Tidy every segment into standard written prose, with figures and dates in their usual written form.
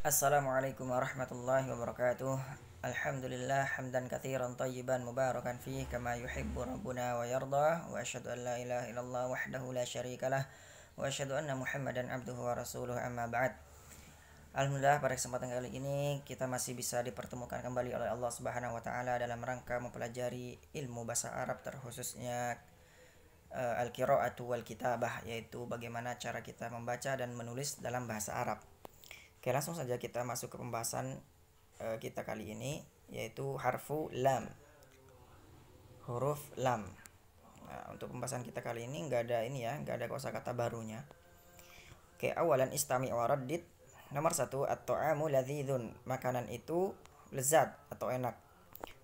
Assalamualaikum warahmatullahi wabarakatuh. Alhamdulillah hamdan katsiran tayyiban mubarakan fihi kama yuhibbu rabbuna wa yarda wa asyhadu an la ilaha illallah wahdahu la syarikalah wa asyhadu anna Muhammadan abduhu wa rasuluh amma ba'd. Alhamdulillah pada kesempatan kali ini kita masih bisa dipertemukan kembali oleh Allah Subhanahu wa taala dalam rangka mempelajari ilmu bahasa Arab terkhususnya al-qiraatu wal kitabah, yaitu bagaimana cara kita membaca dan menulis dalam bahasa Arab. Oke, langsung saja kita masuk ke pembahasan kita kali ini, yaitu harfu lam, huruf lam. Nah, untuk pembahasan kita kali ini nggak ada kosakata barunya. Oke, awalan istami' wa raddid. Nomor 1, at-ta'amu ladzizun, makanan itu lezat atau enak.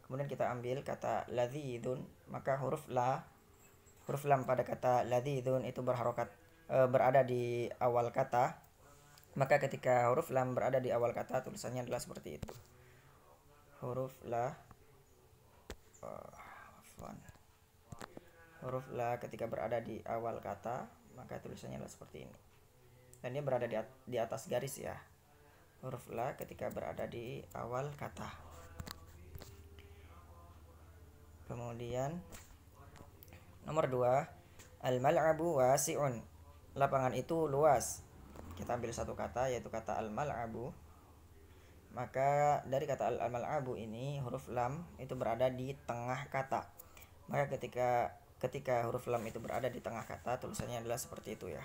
Kemudian kita ambil kata ladzizun, maka huruf lam pada kata ladzizun itu berada di awal kata. Maka ketika huruf lam berada di awal kata, tulisannya adalah seperti itu. Huruf la ketika berada di awal kata, maka tulisannya adalah seperti ini. Dan dia berada di atas garis ya. Huruf la ketika berada di awal kata. Kemudian nomor 2, al-mal'abu wasi'un, lapangan itu luas. Kita ambil satu kata, yaitu kata al-mal'abu. Maka dari kata al-mal'abu ini huruf lam itu berada di tengah kata. Maka ketika huruf lam itu berada di tengah kata, tulisannya adalah seperti itu ya.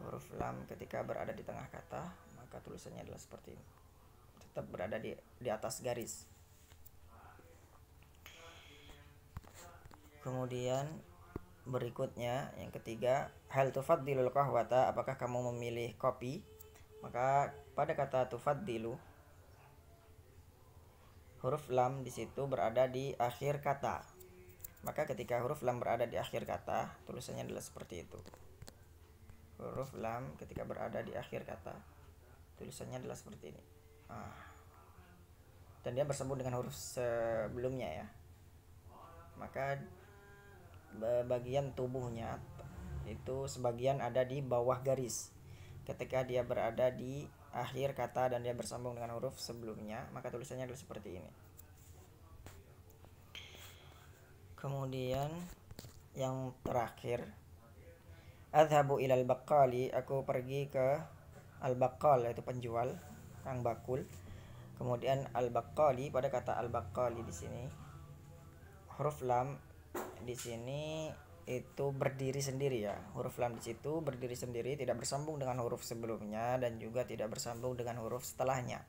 Huruf lam ketika berada di tengah kata, maka tulisannya adalah seperti ini. Tetap berada di atas garis. Kemudian berikutnya yang ketiga, hal tufaddilul qahwata, apakah kamu memilih kopi? Maka pada kata tufaddilu, huruf lam di situ berada di akhir kata. Maka ketika huruf lam berada di akhir kata, tulisannya adalah seperti itu. Huruf lam ketika berada di akhir kata, tulisannya adalah seperti ini. Dan dia bersambung dengan huruf sebelumnya ya. Maka bagian tubuhnya itu sebagian ada di bawah garis. Ketika dia berada di akhir kata dan dia bersambung dengan huruf sebelumnya, maka tulisannya adalah seperti ini. Kemudian yang terakhir, adhabu ilal baqqali, aku pergi ke al-baqqal, yaitu penjual, kang bakul. Kemudian al-baqqali, pada kata al-baqqali di sini huruf lam di sini itu berdiri sendiri ya. Huruf lam di situ berdiri sendiri, tidak bersambung dengan huruf sebelumnya dan juga tidak bersambung dengan huruf setelahnya.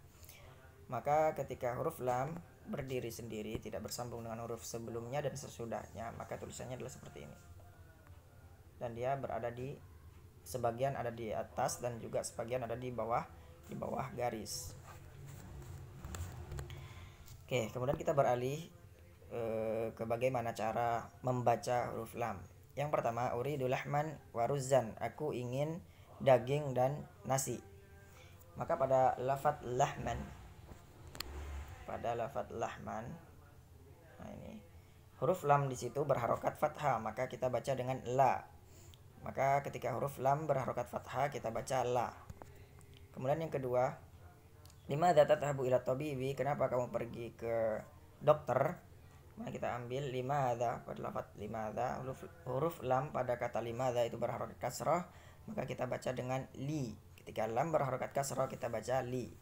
Maka ketika huruf lam berdiri sendiri, tidak bersambung dengan huruf sebelumnya dan sesudahnya, maka tulisannya adalah seperti ini. Dan dia berada di sebagian ada di atas dan juga sebagian ada di bawah garis. Oke, kemudian kita beralih ke bagaimana cara membaca huruf lam. Yang pertama, uridu lahman waruzan, aku ingin daging dan nasi. Maka pada lafadz lahman, nah ini huruf lam di situ berharokat fathah, maka kita baca dengan la. Maka ketika huruf lam berharokat fathah, kita baca la. Kemudian yang kedua, limadza tadhhabu ila tabibi, kenapa kamu pergi ke dokter? Nah, kita ambil limadza pada lafadz limadza, huruf lam pada kata limadza itu berharokat kasrah, maka kita baca dengan li. Ketika lam berharokat kasrah, kita baca li.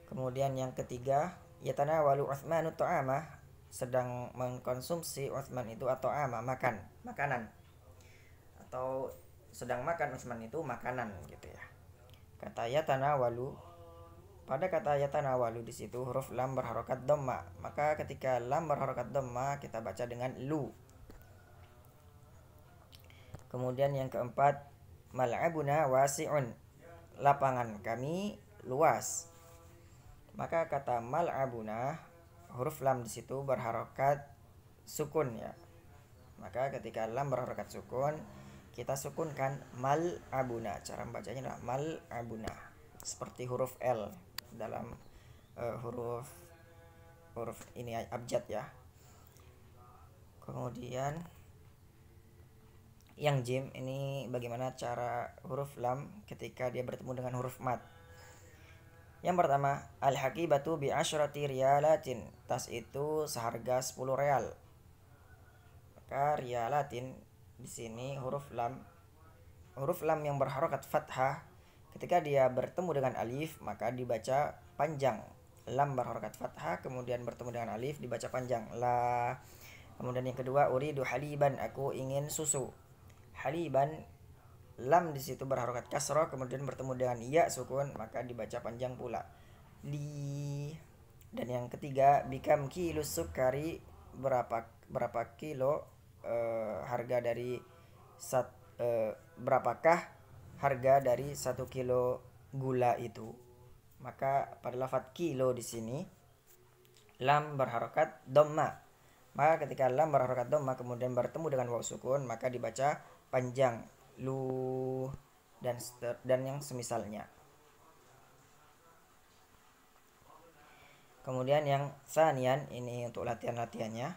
Kemudian yang ketiga, yatanawalu Utsmanu ta'ama, sedang mengkonsumsi Utsman itu atau makanan, atau sedang makan Utsman itu makanan gitu ya. Kata yatanawalu, pada kata yatanawalu di situ huruf lam berharokat dhamma, maka ketika lam berharokat dhamma kita baca dengan lu. Kemudian yang keempat, mal'abuna wasi'un, lapangan kami luas. Maka kata mal'abuna, huruf lam di situ berharokat sukun ya. Maka ketika lam berharokat sukun, kita sukunkan mal'abuna. Cara membacanya adalah mal'abuna, seperti huruf L dalam huruf ini abjad ya. Kemudian yang jim ini bagaimana cara huruf lam ketika dia bertemu dengan huruf mat. Yang pertama, al-haqibatu bi asyrati riyalatin. Tas itu seharga 10 real. Maka riyalatin di sini huruf lam. Huruf lam yang berharokat fathah ketika dia bertemu dengan alif maka dibaca panjang. Lam berharokat fathah kemudian bertemu dengan alif dibaca panjang. La. Kemudian yang kedua, uridu haliban, aku ingin susu. Haliban, lam di situ berharokat kasroh kemudian bertemu dengan iya sukun maka dibaca panjang pula. Li. Dan yang ketiga, bikam kilo sukari, berapa kilo harga dari berapakah harga dari 1 kilo gula itu. Maka pada lafadz kilo di sini lam berharokat dhamma. Maka ketika lam berharokat dhamma kemudian bertemu dengan waw sukun maka dibaca panjang. Lu dan yang semisalnya. Kemudian yang sanian ini untuk latihannya.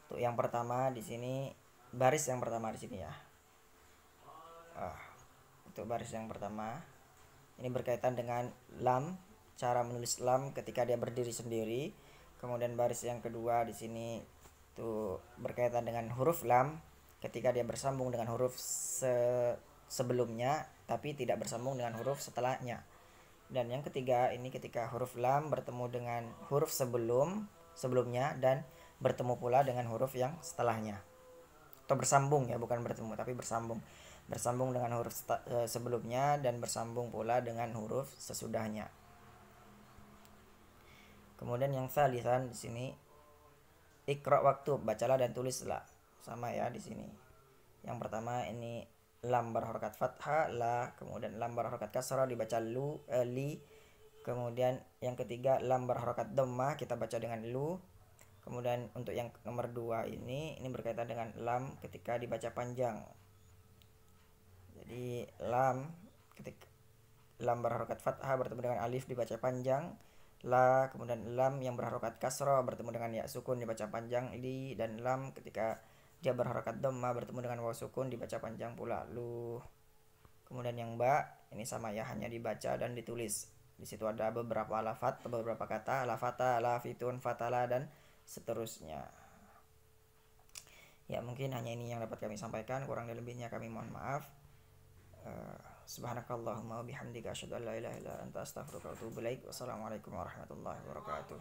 Untuk yang pertama di sini baris yang pertama di sini ya. Untuk baris yang pertama ini berkaitan dengan lam, cara menulis lam ketika dia berdiri sendiri. Kemudian baris yang kedua di sini itu berkaitan dengan huruf lam ketika dia bersambung dengan huruf sebelumnya tapi tidak bersambung dengan huruf setelahnya. Dan yang ketiga ini ketika huruf lam bertemu dengan huruf sebelumnya dan bertemu pula dengan huruf yang setelahnya. Atau bersambung ya, bukan bertemu tapi bersambung. Bersambung dengan huruf sebelumnya dan bersambung pula dengan huruf sesudahnya. Kemudian yang salisan di sini ikra waktu, bacalah dan tulislah. Sama ya di sini. Yang pertama ini lam berharokat fathah la, kemudian lam berharokat kasrah dibaca li. Kemudian yang ketiga lam berharokat dhammah kita baca dengan lu. Kemudian untuk yang nomor 2 ini berkaitan dengan lam ketika dibaca panjang. Jadi lam ketika lam berharokat fathah bertemu dengan alif dibaca panjang. La, kemudian lam yang berharokat kasrah bertemu dengan ya sukun dibaca panjang. Li, dan lam ketika dia berharokat dhamma bertemu dengan waw sukun dibaca panjang pula. Lu. Kemudian yang ba ini sama ya, hanya dibaca dan ditulis. Di situ ada beberapa lafaz, beberapa kata, lafata, lafitun, fatala dan seterusnya. Ya mungkin hanya ini yang dapat kami sampaikan, kurang dan lebihnya kami mohon maaf. Subhanakallahumma wa bihamdika asyhadu an la ilaha illa anta astaghfiruka wa atubu ilaik. Wassalamualaikum warahmatullahi wabarakatuh.